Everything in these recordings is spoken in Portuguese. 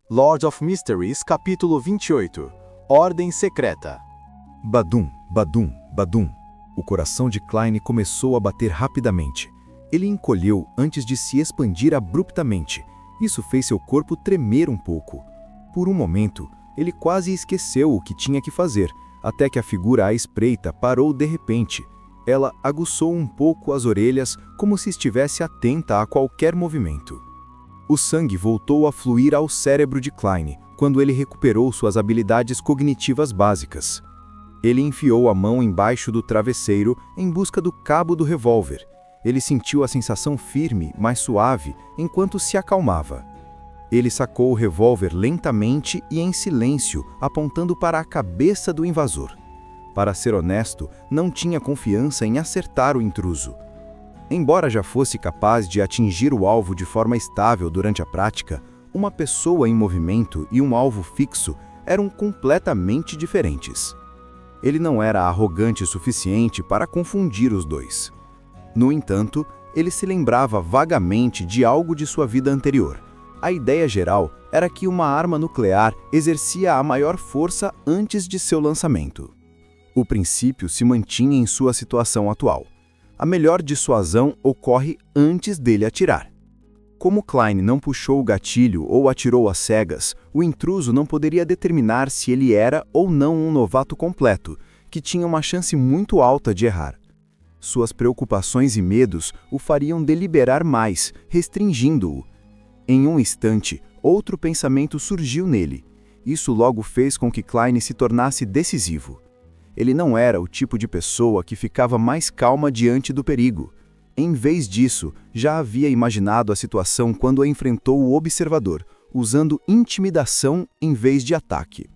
Lord of Mysteries, capítulo 28. Ordem Secreta. Badum, badum, badum. O coração de Klein começou a bater rapidamente. Ele encolheu antes de se expandir abruptamente. Isso fez seu corpo tremer um pouco. Por um momento, ele quase esqueceu o que tinha que fazer, até que a figura à espreita parou de repente. Ela aguçou um pouco as orelhas, como se estivesse atenta a qualquer movimento. O sangue voltou a fluir ao cérebro de Klein, quando ele recuperou suas habilidades cognitivas básicas. Ele enfiou a mão embaixo do travesseiro em busca do cabo do revólver. Ele sentiu a sensação firme, mas suave, enquanto se acalmava. Ele sacou o revólver lentamente e em silêncio, apontando para a cabeça do invasor. Para ser honesto, não tinha confiança em acertar o intruso. Embora já fosse capaz de atingir o alvo de forma estável durante a prática, uma pessoa em movimento e um alvo fixo eram completamente diferentes. Ele não era arrogante o suficiente para confundir os dois. No entanto, ele se lembrava vagamente de algo de sua vida anterior. A ideia geral era que uma arma nuclear exercia a maior força antes de seu lançamento. O princípio se mantinha em sua situação atual. A melhor dissuasão ocorre antes dele atirar. Como Klein não puxou o gatilho ou atirou às cegas, o intruso não poderia determinar se ele era ou não um novato completo, que tinha uma chance muito alta de errar. Suas preocupações e medos o fariam deliberar mais, restringindo-o. Em um instante, outro pensamento surgiu nele. Isso logo fez com que Klein se tornasse decisivo. Ele não era o tipo de pessoa que ficava mais calma diante do perigo. Em vez disso, já havia imaginado a situação quando enfrentou o observador, usando intimidação em vez de ataque.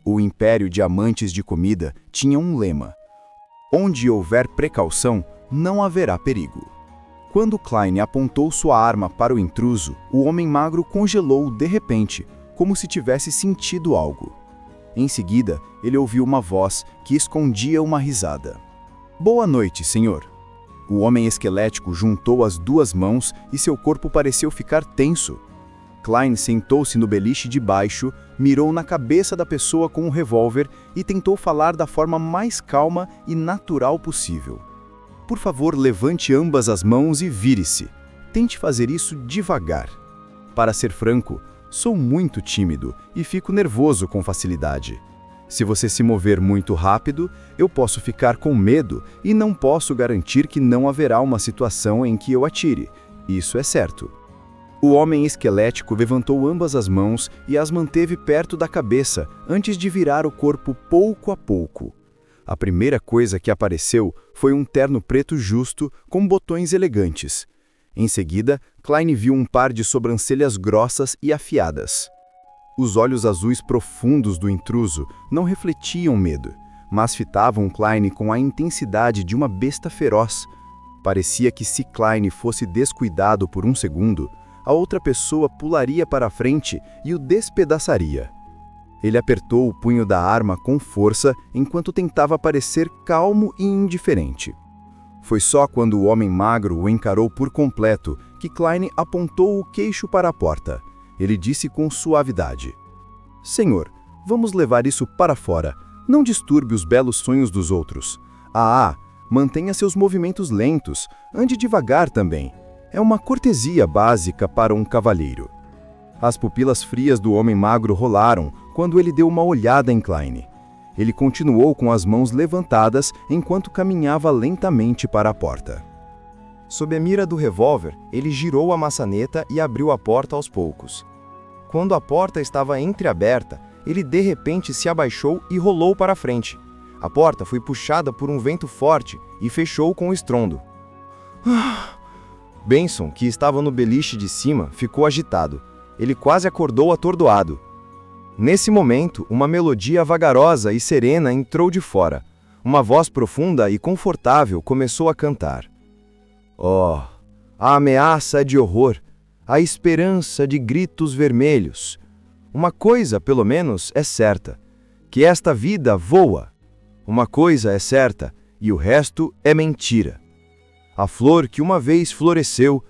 O Império de Amantes de Comida tinha um lema: onde houver precaução, não haverá perigo. Quando Klein apontou sua arma para o intruso, o homem magro congelou de repente, como se tivesse sentido algo. Em seguida, ele ouviu uma voz que escondia uma risada. "Boa noite, senhor." O homem esquelético juntou as duas mãos e seu corpo pareceu ficar tenso. Klein sentou-se no beliche de baixo, mirou na cabeça da pessoa com o revólver e tentou falar da forma mais calma e natural possível. "Por favor, levante ambas as mãos e vire-se. Tente fazer isso devagar. Para ser franco, sou muito tímido e fico nervoso com facilidade. Se você se mover muito rápido, eu posso ficar com medo e não posso garantir que não haverá uma situação em que eu atire. Isso é certo." O homem esquelético levantou ambas as mãos e as manteve perto da cabeça antes de virar o corpo pouco a pouco. A primeira coisa que apareceu foi um terno preto justo com botões elegantes. Em seguida, Klein viu um par de sobrancelhas grossas e afiadas. Os olhos azuis profundos do intruso não refletiam medo, mas fitavam Klein com a intensidade de uma besta feroz. Parecia que se Klein fosse descuidado por um segundo, a outra pessoa pularia para a frente e o despedaçaria. Ele apertou o punho da arma com força enquanto tentava parecer calmo e indiferente. Foi só quando o homem magro o encarou por completo que Klein apontou o queixo para a porta. Ele disse com suavidade: "Senhor, vamos levar isso para fora. Não disturbe os belos sonhos dos outros. Mantenha seus movimentos lentos. Ande devagar também. É uma cortesia básica para um cavalheiro." As pupilas frias do homem magro rolaram quando ele deu uma olhada em Klein. Ele continuou com as mãos levantadas enquanto caminhava lentamente para a porta. Sob a mira do revólver, ele girou a maçaneta e abriu a porta aos poucos. Quando a porta estava entreaberta, ele de repente se abaixou e rolou para a frente. A porta foi puxada por um vento forte e fechou com estrondo. Benson, que estava no beliche de cima, ficou agitado. Ele quase acordou atordoado. Nesse momento, uma melodia vagarosa e serena entrou de fora. Uma voz profunda e confortável começou a cantar. "Oh, a ameaça é de horror, a esperança de gritos vermelhos. Uma coisa, pelo menos, é certa, que esta vida voa. Uma coisa é certa, e o resto é mentira. A flor que uma vez floresceu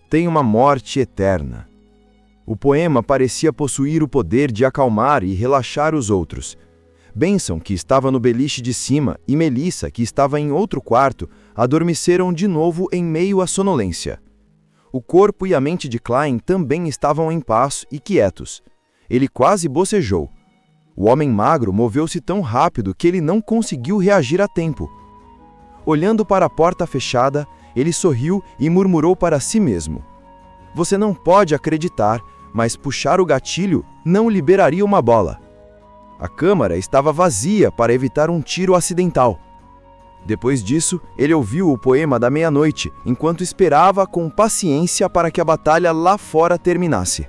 tem uma morte eterna." O poema parecia possuir o poder de acalmar e relaxar os outros. Benson, que estava no beliche de cima, e Melissa, que estava em outro quarto, adormeceram de novo em meio à sonolência. O corpo e a mente de Klein também estavam em paz e quietos. Ele quase bocejou. O homem magro moveu-se tão rápido que ele não conseguiu reagir a tempo. Olhando para a porta fechada, ele sorriu e murmurou para si mesmo: "Você não pode acreditar, mas puxar o gatilho não liberaria uma bola." A câmara estava vazia para evitar um tiro acidental. Depois disso, ele ouviu o poema da meia-noite, enquanto esperava com paciência para que a batalha lá fora terminasse.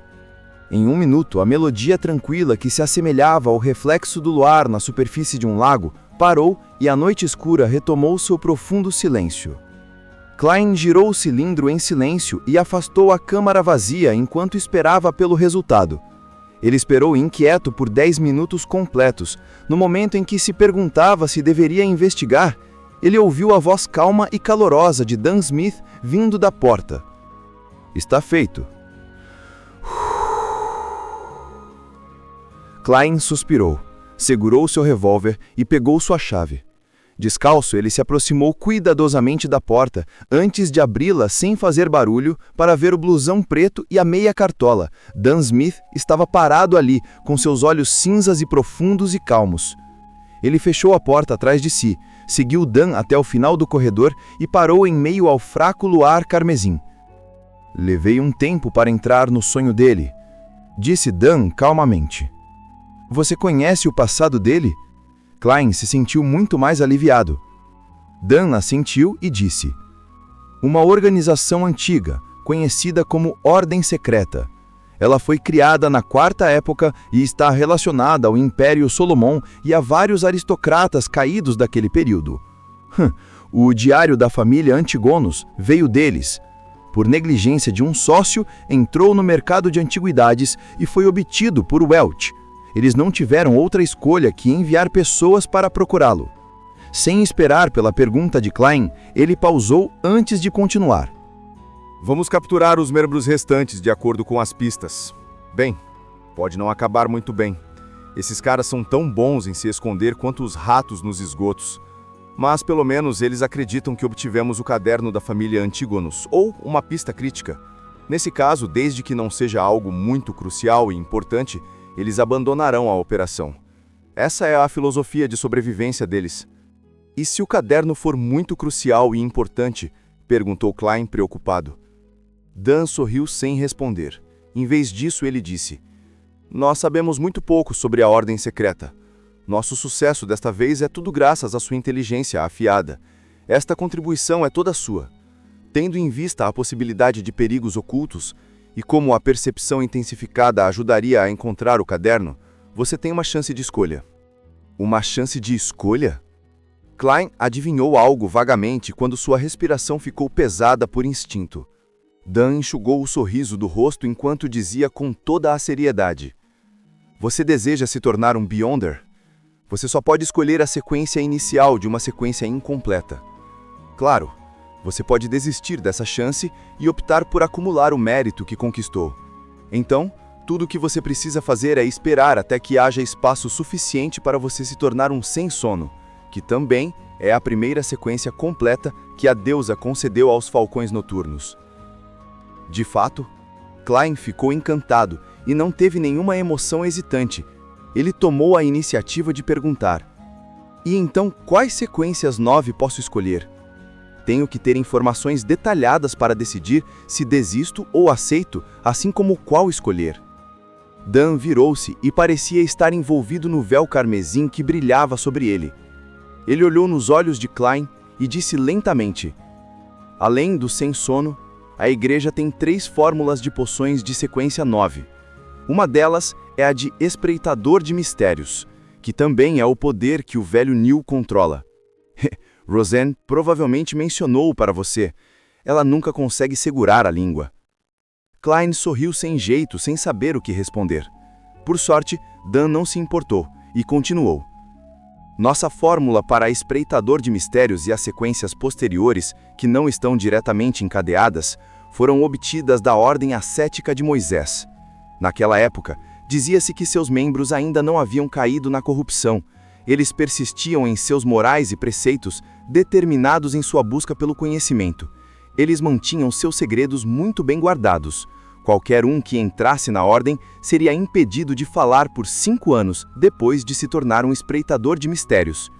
Em 1 minuto, a melodia tranquila que se assemelhava ao reflexo do luar na superfície de um lago parou e a noite escura retomou seu profundo silêncio. Klein girou o cilindro em silêncio e afastou a câmara vazia enquanto esperava pelo resultado. Ele esperou inquieto por 10 minutos completos. No momento em que se perguntava se deveria investigar, ele ouviu a voz calma e calorosa de Dan Smith vindo da porta. "Está feito." Klein suspirou, segurou seu revólver e pegou sua chave. Descalço, ele se aproximou cuidadosamente da porta, antes de abri-la sem fazer barulho, para ver o blusão preto e a meia cartola. Dan Smith estava parado ali, com seus olhos cinzas e profundos e calmos. Ele fechou a porta atrás de si, seguiu Dan até o final do corredor e parou em meio ao fraco luar carmesim. "Levei um tempo para entrar no sonho dele", disse Dan calmamente. "Você conhece o passado dele?" Klein se sentiu muito mais aliviado. Dan assentiu e disse: "Uma organização antiga, conhecida como Ordem Secreta. Ela foi criada na Quarta Época e está relacionada ao Império Solomon e a vários aristocratas caídos daquele período. O diário da família Antigonos veio deles. Por negligência de um sócio, entrou no mercado de antiguidades e foi obtido por Welch. Eles não tiveram outra escolha que enviar pessoas para procurá-lo." Sem esperar pela pergunta de Klein, ele pausou antes de continuar. "Vamos capturar os membros restantes de acordo com as pistas. Bem, pode não acabar muito bem. Esses caras são tão bons em se esconder quanto os ratos nos esgotos. Mas pelo menos eles acreditam que obtivemos o caderno da família Antígonos, ou uma pista crítica. Nesse caso, desde que não seja algo muito crucial e importante, eles abandonarão a operação. Essa é a filosofia de sobrevivência deles." "E se o caderno for muito crucial e importante?" perguntou Klein preocupado. Dan sorriu sem responder. Em vez disso, ele disse: "Nós sabemos muito pouco sobre a Ordem Secreta. Nosso sucesso desta vez é tudo graças à sua inteligência afiada. Esta contribuição é toda sua. Tendo em vista a possibilidade de perigos ocultos, e como a percepção intensificada ajudaria a encontrar o caderno, você tem uma chance de escolha." "Uma chance de escolha?" Klein adivinhou algo vagamente quando sua respiração ficou pesada por instinto. Dan enxugou o sorriso do rosto enquanto dizia com toda a seriedade: "Você deseja se tornar um Beyonder? Você só pode escolher a sequência inicial de uma sequência incompleta. Claro, você pode desistir dessa chance e optar por acumular o mérito que conquistou. Então, tudo o que você precisa fazer é esperar até que haja espaço suficiente para você se tornar um sem sono, que também é a primeira sequência completa que a deusa concedeu aos falcões noturnos." De fato, Klein ficou encantado e não teve nenhuma emoção hesitante. Ele tomou a iniciativa de perguntar: "E então, quais sequências 9 posso escolher? Tenho que ter informações detalhadas para decidir se desisto ou aceito, assim como qual escolher." Dan virou-se e parecia estar envolvido no véu carmesim que brilhava sobre ele. Ele olhou nos olhos de Klein e disse lentamente: "Além do sem sono, a igreja tem 3 fórmulas de poções de sequência 9. Uma delas é a de Espreitador de Mistérios, que também é o poder que o velho Neil controla. Roseanne provavelmente mencionou para você. Ela nunca consegue segurar a língua." Klein sorriu sem jeito, sem saber o que responder. Por sorte, Dan não se importou e continuou: "Nossa fórmula para Espreitador de Mistérios e as sequências posteriores, que não estão diretamente encadeadas, foram obtidas da Ordem Ascética de Moisés. Naquela época, dizia-se que seus membros ainda não haviam caído na corrupção. Eles persistiam em seus morais e preceitos, determinados em sua busca pelo conhecimento. Eles mantinham seus segredos muito bem guardados. Qualquer um que entrasse na ordem seria impedido de falar por 5 anos depois de se tornar um espreitador de mistérios.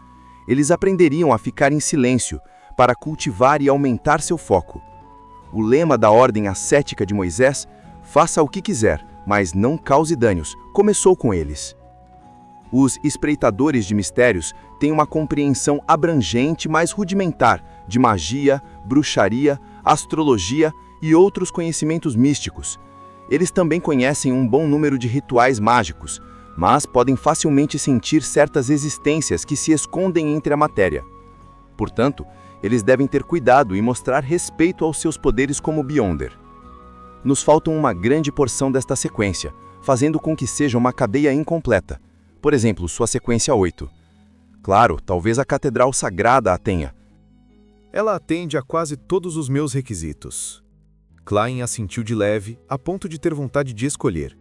Eles aprenderiam a ficar em silêncio, para cultivar e aumentar seu foco. O lema da ordem ascética de Moisés, faça o que quiser, mas não cause danos, começou com eles. Os espreitadores de mistérios têm uma compreensão abrangente, mas rudimentar, de magia, bruxaria, astrologia e outros conhecimentos místicos. Eles também conhecem um bom número de rituais mágicos, mas podem facilmente sentir certas existências que se escondem entre a matéria. Portanto, eles devem ter cuidado e mostrar respeito aos seus poderes como Beyonder. Nos falta uma grande porção desta sequência, fazendo com que seja uma cadeia incompleta. Por exemplo, sua sequência 8. Claro, talvez a Catedral Sagrada a tenha. Ela atende a quase todos os meus requisitos. Klein assentiu de leve, a ponto de ter vontade de escolher.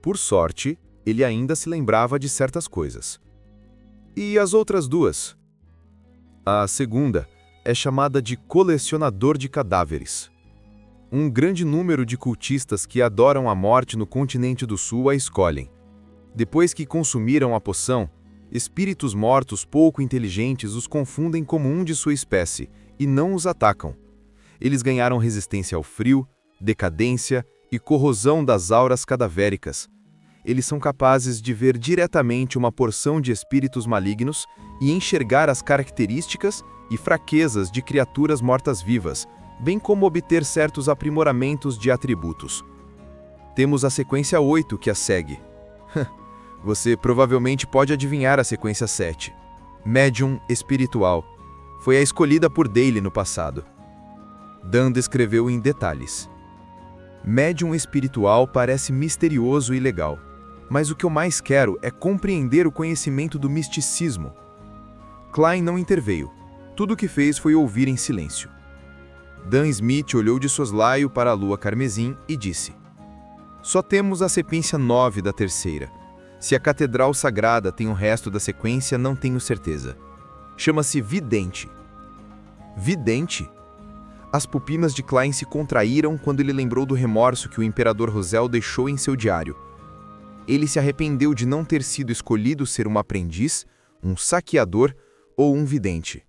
Por sorte, ele ainda se lembrava de certas coisas. E as outras duas? A segunda é chamada de Colecionador de Cadáveres. Um grande número de cultistas que adoram a morte no continente do Sul a escolhem. Depois que consumiram a poção, espíritos mortos pouco inteligentes os confundem como um de sua espécie e não os atacam. Eles ganharam resistência ao frio, decadência e corrosão das auras cadavéricas. Eles são capazes de ver diretamente uma porção de espíritos malignos e enxergar as características e fraquezas de criaturas mortas-vivas, bem como obter certos aprimoramentos de atributos. Temos a sequência 8 que a segue. Você provavelmente pode adivinhar a sequência 7. Médium espiritual. Foi a escolhida por Daly no passado. Dan descreveu em detalhes. Médium espiritual parece misterioso e legal, mas o que eu mais quero é compreender o conhecimento do misticismo. Klein não interveio. Tudo o que fez foi ouvir em silêncio. Dan Smith olhou de soslaio para a lua carmesim e disse: Só temos a sequência 9 da terceira. Se a Catedral Sagrada tem o resto da sequência, não tenho certeza. Chama-se Vidente. Vidente? As pupilas de Klein se contraíram quando ele lembrou do remorso que o Imperador Rosel deixou em seu diário. Ele se arrependeu de não ter sido escolhido ser um aprendiz, um saqueador ou um vidente.